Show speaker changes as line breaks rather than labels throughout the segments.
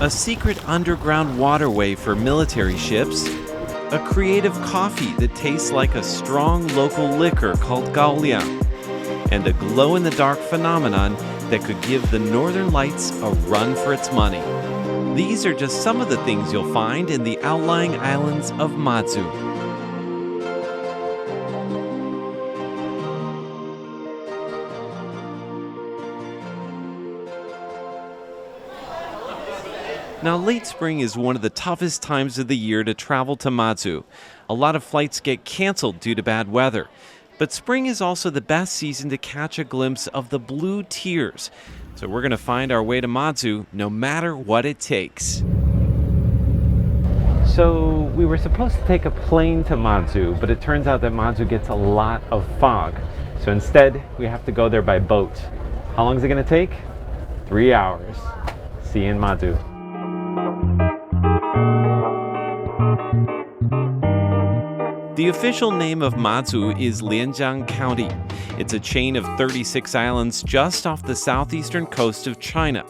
a secret underground waterway for military ships, a creative coffee that tastes like a strong local liquor called kaoliang, and a glow-in-the-dark phenomenon that could give the Northern Lights a run for its money. These are just some of the things you'll find in the outlying islands of Matsu. Now, late spring is one of the toughest times of the year to travel to Matsu. A lot of flights get canceled due to bad weather. But spring is also the best season to catch a glimpse of the blue tears. So we're going to find our way to Matsu no matter what it takes. So we were supposed to take a plane to Matsu, but it turns out that Matsu gets a lot of fog. So instead, we have to go there by boat. How long is it going to take? 3 hours. See you in Matsu. The official name of Matsu is Lienchiang County. It's a chain of 36 islands just off the southeastern coast of China.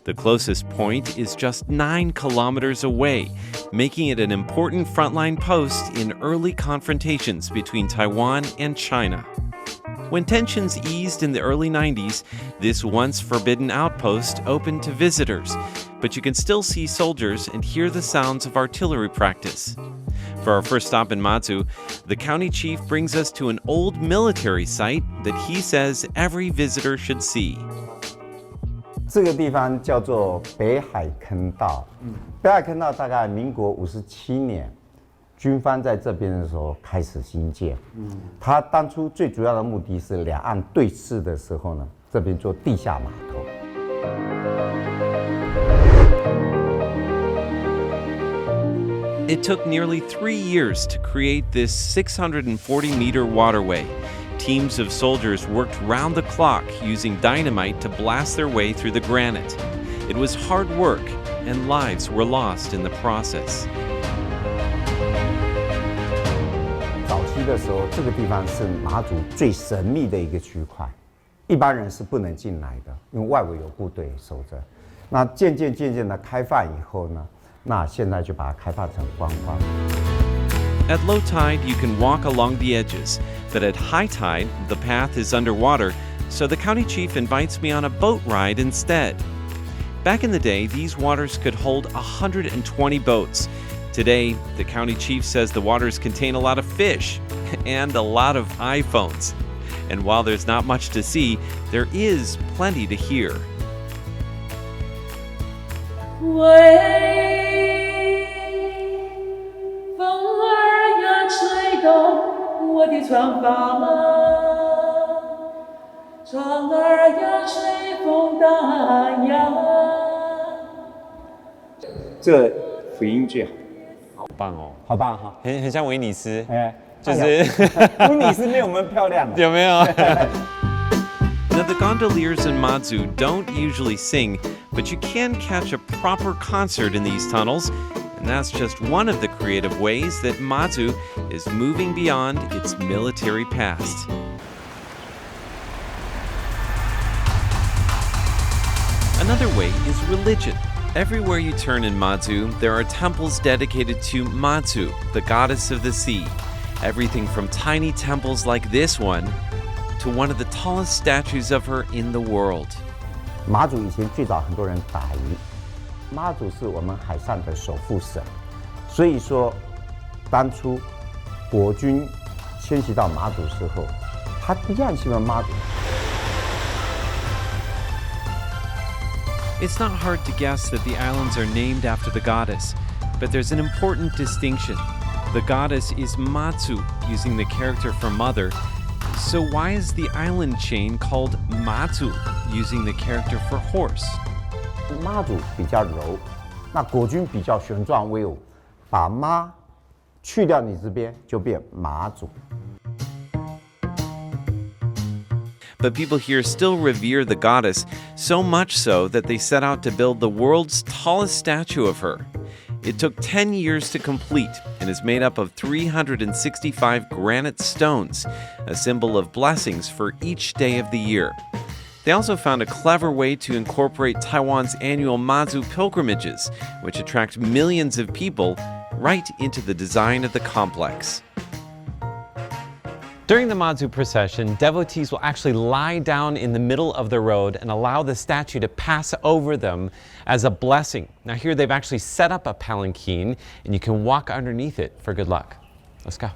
The closest point is just 9 kilometers away, making it an important frontline post in early confrontations between Taiwan and China. When tensions eased in the early 90s, this once forbidden outpost opened to visitors, but you can still see soldiers and hear the sounds of artillery practice. For our first stop in Matsu, the county chief brings us to an old military site that he says every visitor should see.
这个地方叫做北海坑道。北海坑道大概民国57年，军方在这边的时候开始兴建。它当初最主要的目的是两岸对峙的时候呢，这边做地下码头。
It took nearly 3 years to create this 640-meter waterway. Teams of soldiers worked round the clock using dynamite to blast their way through the granite. It was hard work, and lives were lost in the process.
早期的时候，这个地方是马祖最神秘的一个区块，一般人是不能进来的，因为外围有部队守着。那渐渐的开放以后呢？ 那现在就把它开发成观光。
At low tide, you can walk along the edges, but at high tide, the path is underwater, so the county chief invites me on a boat ride instead. Back in the day, these waters could hold 120 boats. Today, the county chief says the waters contain a lot of fish and a lot of iPhones. And while there's not much to see, there is plenty to hear.
我的船帆啊，船儿呀随风荡漾。
这个辅音句
好棒哦，
好棒哈，
很像威尼斯，
就是威尼斯没有我们漂亮，
有没有？Now, the gondoliers in Matsu don't usually sing, but you can catch a proper concert in these tunnels. And that's just one of the creative ways that Matsu is moving beyond its military past. Another way is religion. Everywhere you turn in Matsu, there are temples dedicated to Matsu, the goddess of the sea. Everything from tiny temples like this one to one of the tallest statues of her in the world.
马祖以前最早很多人打鱼。 妈祖是我们海上的守护神，所以说，当初国军迁徙到马祖时候，他一样喜欢妈祖。
It's not hard to guess that the islands are named after the goddess, but there's an important distinction. The goddess is Matsu, using the character for mother. So why is the island chain called Matsu, using the character for horse?
妈祖比较柔，那国军比较雄壮威武，把妈去掉你这边就变马祖。
But people here still revere the goddess, so much so that they set out to build the world's tallest statue of her. It took 10 years to complete and is made up of 365 granite stones, a symbol of blessings for each day of the year. They also found a clever way to incorporate Taiwan's annual Matsu pilgrimages, which attract millions of people, right into the design of the complex. During the Matsu procession, devotees will actually lie down in the middle of the road and allow the statue to pass over them as a blessing. Now here they've actually set up a palanquin and you can walk underneath it for good luck. Let's go.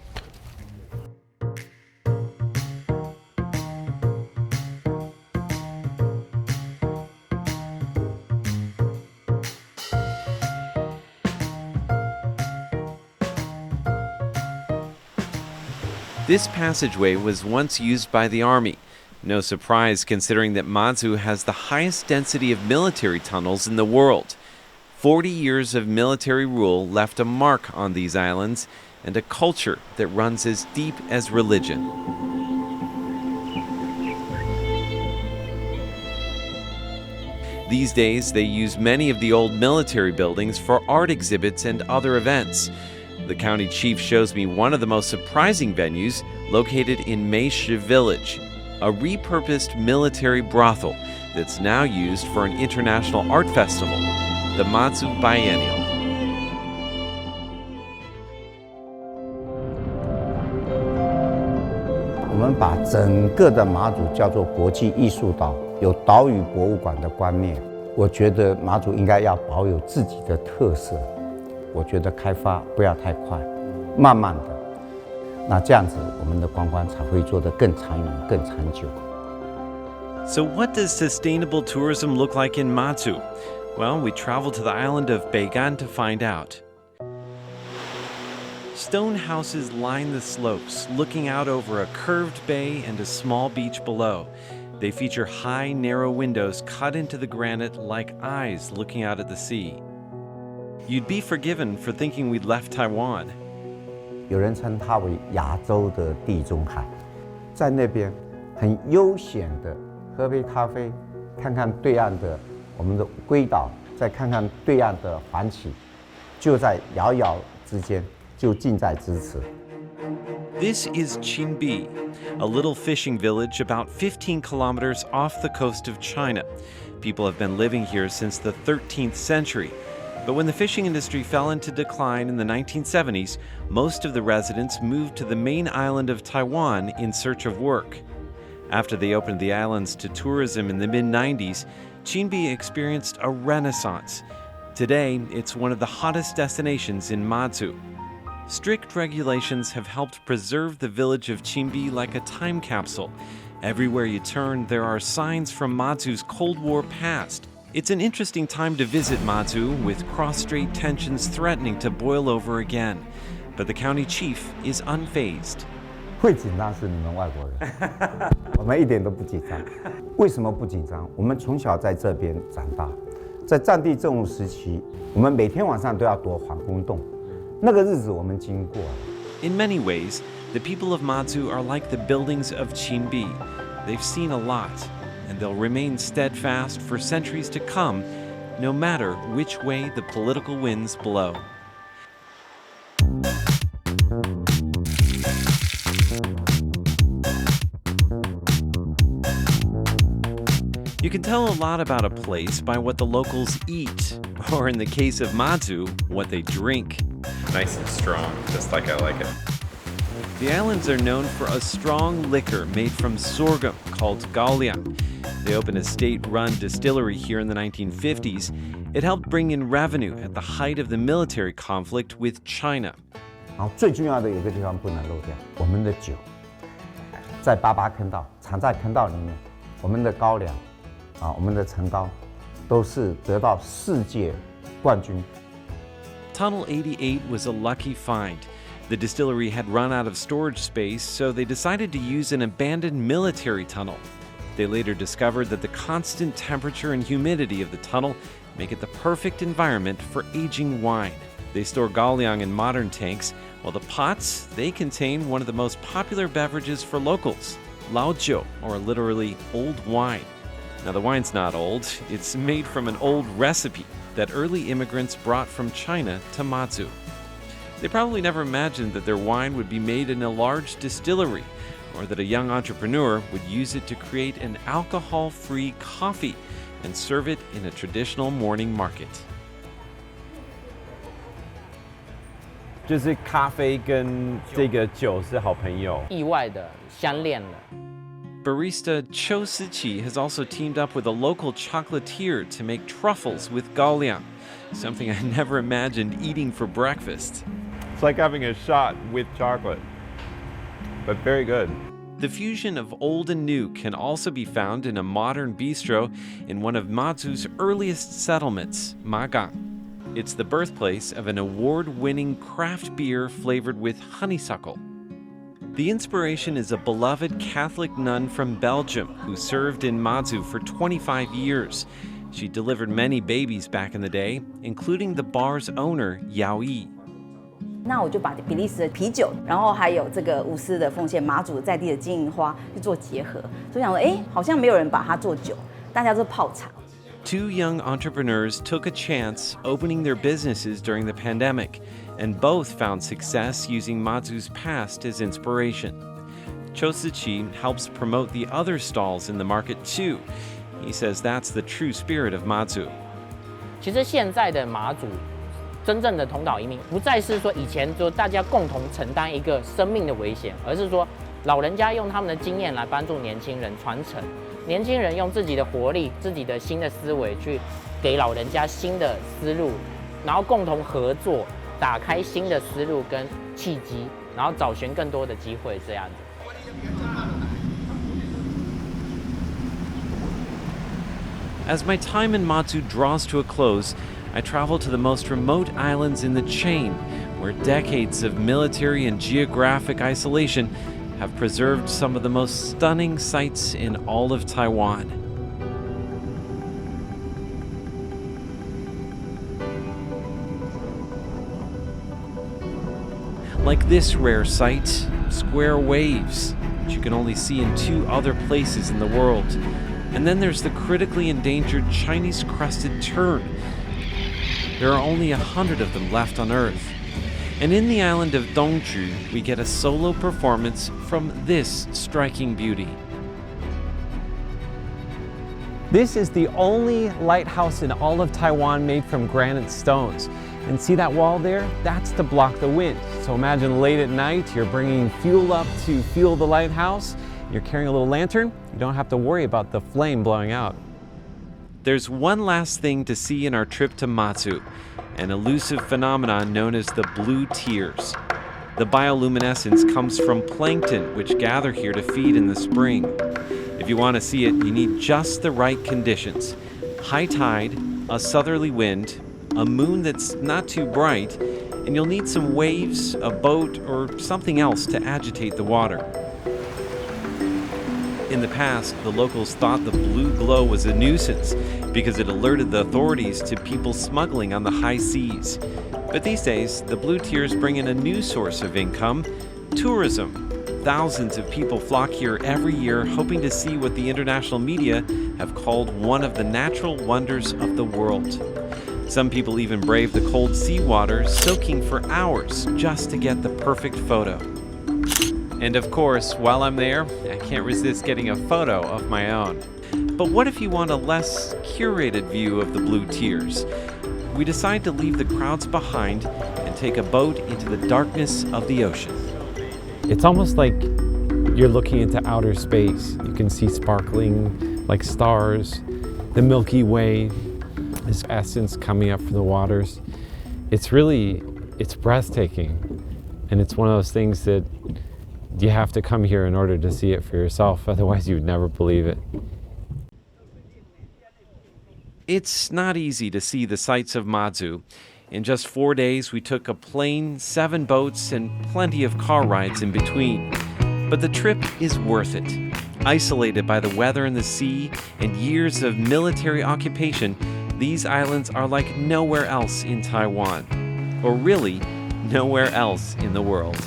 This passageway was once used by the army. No surprise considering that Matsu has the highest density of military tunnels in the world. 40 years of military rule left a mark on these islands and a culture that runs as deep as religion. These days, they use many of the old military buildings for art exhibits and other events. The county chief shows me one of the most surprising venues located in Meishi Village, a repurposed military brothel that's now used for an international art festival, the Matsu Biennial.
我们把整个的马祖叫做国际艺术岛，有岛屿博物馆的观念。我觉得马祖应该要保有自己的特色。我觉得开发不要太快，慢慢的，那这样子我们的观光才会做得更长远、更长久。
So what does sustainable tourism look like in Matsu? Well, we traveled to the island of Beigan to find out. Stone houses line the slopes, looking out over a curved bay and a small beach below. They feature high, narrow windows cut into the granite like eyes looking out at the sea. You'd be forgiven for thinking we'd left Taiwan.
有人称它为亚洲的地中海，在那边很悠闲的喝杯咖啡，看看对岸的我们的龟岛，再看看对岸的环旗，就在遥遥之间，就近在咫尺。
This is Qinbi, a little fishing village about 15 kilometers off the coast of China. People have been living here since the 13th century. But when the fishing industry fell into decline in the 1970s, most of the residents moved to the main island of Taiwan in search of work. After they opened the islands to tourism in the mid-90s, Qinbi experienced a renaissance. Today, it's one of the hottest destinations in Matsu. Strict regulations have helped preserve the village of Qinbi like a time capsule. Everywhere you turn, there are signs from Matsu's Cold War past. It's an interesting time to visit Matsu, with cross-strait tensions threatening to boil over again. But the county chief is unfazed.
会紧张是你们外国人，我们一点都不紧张。为什么不紧张？我们从小在这边长大，在战地政务时期，我们每天晚上都要躲皇宫洞，那个日子我们经过了。
In many ways, the people of Matsu are like the buildings of Qinbi. They've seen a lot, and they'll remain steadfast for centuries to come, no matter which way the political winds blow. You can tell a lot about a place by what the locals eat, or in the case of Matsu, what they drink. Nice and strong, just like I like it. The islands are known for a strong liquor made from sorghum called kaoliang. They opened a state-run distillery here in the 1950s. It helped bring in revenue at the height of the military conflict with China.
然后最重要的有一个地方不能漏掉，我们的酒，在88坑道，藏在坑道里面，我们的高粱，我们的陈高，都是得到世界冠军。
Tunnel 88 was a lucky find. The distillery had run out of storage space, so they decided to use an abandoned military tunnel. They later discovered that the constant temperature and humidity of the tunnel make it the perfect environment for aging wine. They store kaoliang in modern tanks, while the pots, they contain one of the most popular beverages for locals, laojiu, or literally old wine. Now the wine's not old, it's made from an old recipe that early immigrants brought from China to Matsu. They probably never imagined that their wine would be made in a large distillery, or that a young entrepreneur would use it to create an alcohol-free coffee and serve it in a traditional morning market.
就是咖啡跟这个酒是好朋友，
意外的相恋了。
Barista Cho Si-chi has also teamed up with a local chocolatier to make truffles with kaoliang, something I never imagined eating for breakfast.
It's like having a shot with chocolate, but very good.
The fusion of old and new can also be found in a modern bistro in one of Matsu's earliest settlements, Magang. It's the birthplace of an award-winning craft beer flavored with honeysuckle. The inspiration is a beloved Catholic nun from Belgium who served in Matsu for 25 years. She delivered many babies back in the day, including the bar's owner, Yao Yi.
那我就把比利时的啤酒，然后还有这个无私的奉献马祖在地的金银花去做结合，所以想说，好像没有人把它做酒，大家都泡茶。
Two young entrepreneurs took a chance opening their businesses during the pandemic, and both found success using Matsu's past as inspiration. Cho Si-chi helps promote the other stalls in the market too. He says that's the true spirit of Matsu.
其实现在的马祖真正的同岛移民，不再是说以前就大家共同承担一个生命的危险，而是说老人家用他们的经验来帮助年轻人传承，年轻人用自己的活力、自己的新的思维去给老人家新的思路，然后共同合作，打开新的思路跟契机，然后找寻更多的机会，这样子。
As my time in Matsu draws to a close, I travel to the most remote islands in the chain, where decades of military and geographic isolation have preserved some of the most stunning sights in all of Taiwan. Like this rare sight, square waves, which you can only see in 2 other places in the world. And then there's the critically endangered Chinese crested tern. There are only 100 of them left on Earth. And in the island of Dongju, we get a solo performance from this striking beauty.
This is the only lighthouse in all of Taiwan made from granite stones. And see that wall there? That's to block the wind. So imagine late at night, you're bringing fuel up to fuel the lighthouse. You're carrying a little lantern. You don't have to worry about the flame blowing out.
There's one last thing to see in our trip to Matsu, an elusive phenomenon known as the blue tears. The bioluminescence comes from plankton, which gather here to feed in the spring. If you want to see it, you need just the right conditions. High tide, a southerly wind, a moon that's not too bright, and you'll need some waves, a boat, or something else to agitate the water. In the past, the locals thought the blue glow was a nuisance because it alerted the authorities to people smuggling on the high seas. But these days, the blue tears bring in a new source of income: tourism. Thousands of people flock here every year hoping to see what the international media have called one of the natural wonders of the world. Some people even brave the cold seawater, soaking for hours just to get the perfect photo. And of course, while I'm there, I can't resist getting a photo of my own. But what if you want a less curated view of the blue tears? We decide to leave the crowds behind and take a boat into the darkness of the ocean.
It's almost like you're looking into outer space. You can see sparkling like stars, the Milky Way, this essence coming up from the waters. It's breathtaking. And it's one of those things that you have to come here in order to see it for yourself, otherwise you would never believe it.
It's not easy to see the sights of Matsu. In just 4 days, we took a plane, 7 boats, and plenty of car rides in between. But the trip is worth it. Isolated by the weather and the sea and years of military occupation, these islands are like nowhere else in Taiwan. Or really, nowhere else in the world.